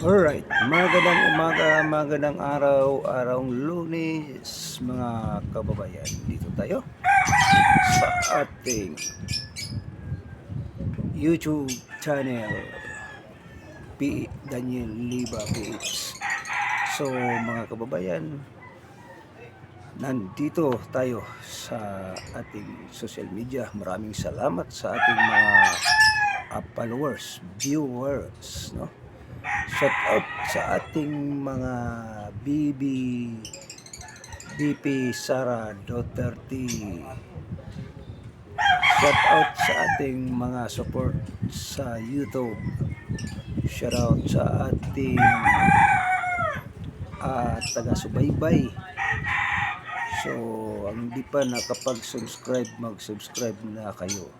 Alright, magandang umaga, magandang araw, arawng Lunes, mga kababayan. Dito tayo sa ating YouTube channel, P. Daniel Liba PH. So, mga kababayan, nandito tayo sa ating social media. Maraming salamat sa ating mga followers, viewers, no? Shout out sa ating mga BP Sara Duterte. Shout out sa ating mga support sa YouTube. Shout out sa ating taga-subaybay. So, ang hindi pa nakapag-subscribe, mag-subscribe na kayo.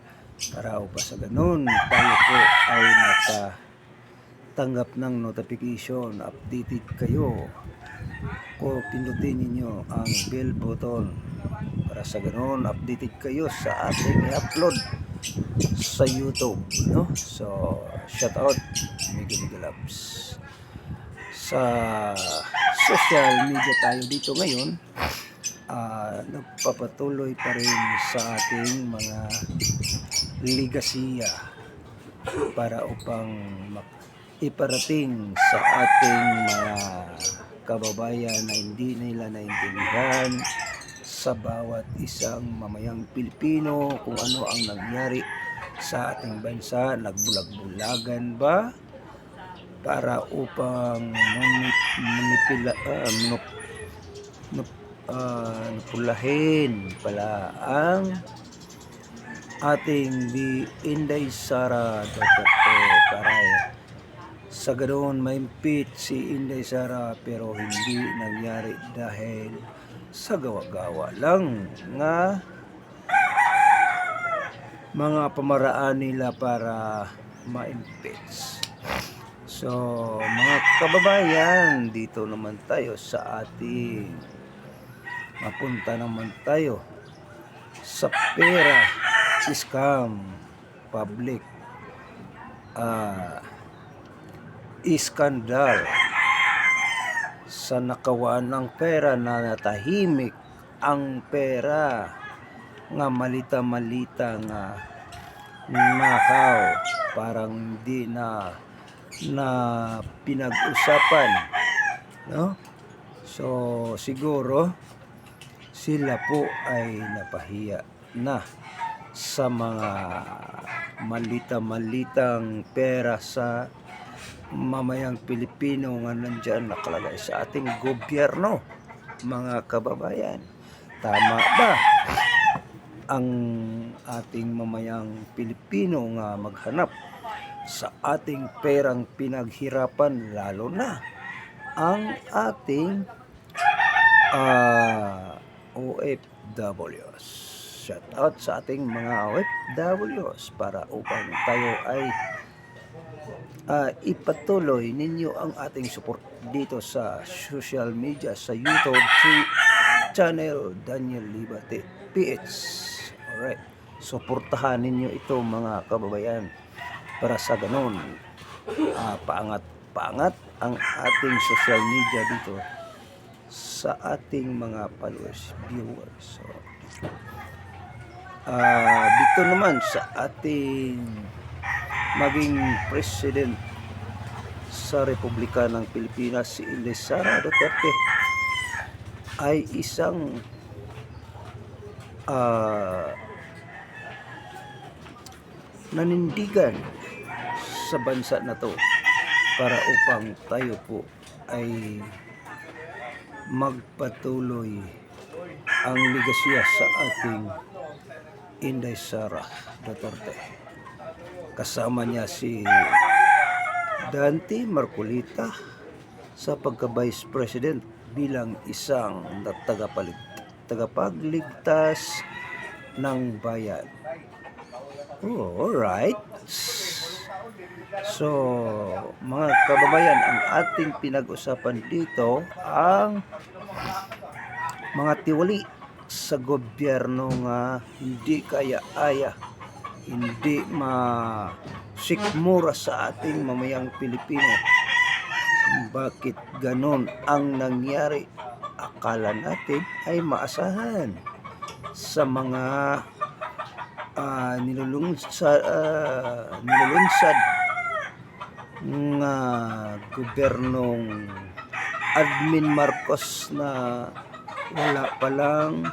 Para pa sa ganun, tayo po ay tanggap ng notification, updated kayo, o pindutin ninyo ang bell button para sa ganoon updated kayo sa ating i-upload sa YouTube, no? So, shout out, mega loves. Sa social media tayo dito ngayon, nagpapatuloy pa rin sa ating mga ligasiya para upang iparating sa ating mga kababayan na hindi nila naintindihan sa bawat isang mamayang Pilipino kung ano ang nangyari sa ating bansa. Nagbulag-bulagan ba para upang pulahin pala ang ating Inday Sara Duterte para sa ganoon ma-impeach si Inday Sara, pero hindi nangyari dahil sa gawa-gawa lang nga mga pamaraan nila para ma-impeach. So, mga kababayan, dito naman tayo sa ating mapunta naman tayo sa pera scam, public iskandal sa nakawaan ng pera na natahimik ang pera nga malita-malita nga nakaw, parang hindi na pinag-usapan, no? So siguro sila po ay napahiya na sa mga malita-malitang pera sa mamayang Pilipino nga nandyan nakalagay sa ating gobyerno. Mga kababayan, tama ba ang ating mamayang Pilipino nga maghanap sa ating perang pinaghirapan, lalo na ang ating OFWs? Shout out sa ating mga OFWs para upang tayo ay ipatuloy ninyo ang ating support dito sa social media, sa YouTube channel Daniel Liba PH. Alright, suportahan ninyo ito mga kababayan para sa ganun paangat ang ating social media dito sa ating mga followers, viewers. So, dito naman sa ating maging president sa Republika ng Pilipinas, si Inday Sara Duterte ay isang nanindigan sa bansa na to para upang tayo po ay magpatuloy ang legasya sa ating Inday Sara Duterte. Kasama niya si Dante Marcolita sa pagka-Vice President bilang isang tagapagligtas ng bayan. Oh, alright. So, mga kababayan, ang ating pinag-usapan dito ang mga tiwali sa gobyerno nga hindi kaya-aya, hindi masikmura sa ating mamayang Pilipino Bakit ganon ang nangyari? Akala natin ay maasahan sa mga nilulunsad nga gobernong Admin Marcos na wala palang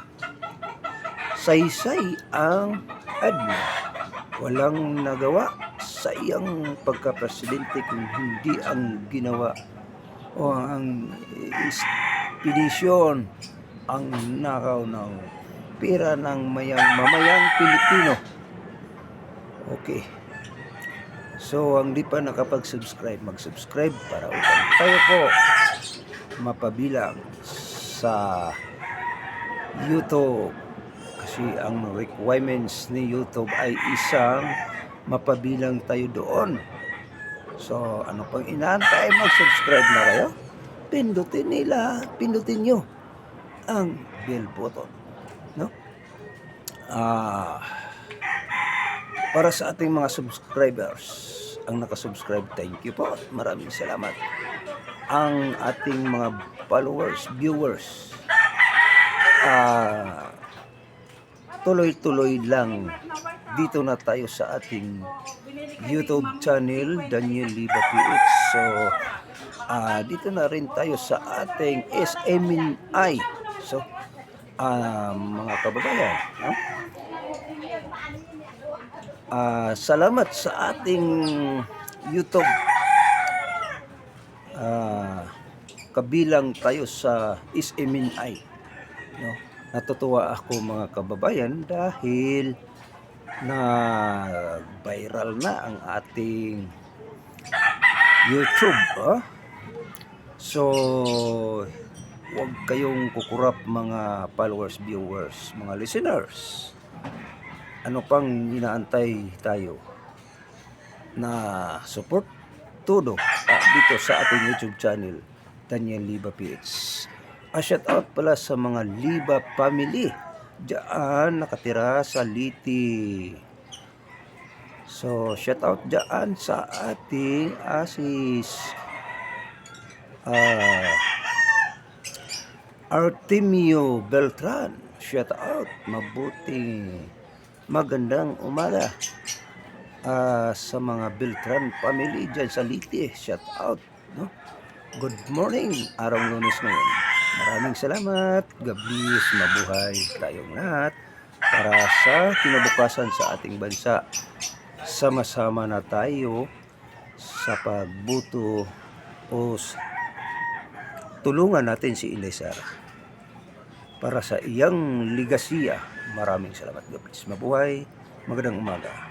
saysay ang admin. Walang nagawa sa iyang pagka-presidente kung hindi ang ginawa o ang expedition, ang nakaw ng pera ng mamayang Pilipino. Okay. So, ang di pa nakapag-subscribe, mag-subscribe para upang tayo po mapabilang sa YouTube. Kasi ang requirements ni YouTube ay isang mapabilang tayo doon. So, ano pang inaantay? Mag-subscribe na kayo. Pindutin nyo ang bell button. No? Para sa ating mga subscribers, ang nakasubscribe, thank you po. Maraming salamat. Ang ating mga followers, viewers, tuloy-tuloy lang. Dito na tayo sa ating YouTube channel, Daniel Liba PH. So, dito na rin tayo sa ating SMNI. So, mga kababayan, no? Salamat sa ating YouTube. Kabilang tayo sa SMNI. No? Natutuwa ako mga kababayan dahil na viral na ang ating YouTube. So, huwag kayong kukurap mga followers, viewers, mga listeners. Ano pang inaantay tayo na support todo dito sa ating YouTube channel, Daniel Liba PH. Shout out pala sa mga Liba family diyan nakatira sa Liti. So, shout out diyan sa ating asis Artemio Beltran. Shout out, magandang umaga sa mga Beltran family dyan sa Liti. Shout out, no? Good morning, araw Lunes ngayon. Maraming salamat. God bless, mabuhay tayong lahat para sa kinabukasan sa ating bansa. Sama-sama na tayo sa pagbuto o tulungan natin si Inday Sara para sa iyang ligasiya. Maraming salamat. God bless, mabuhay, magandang umaga.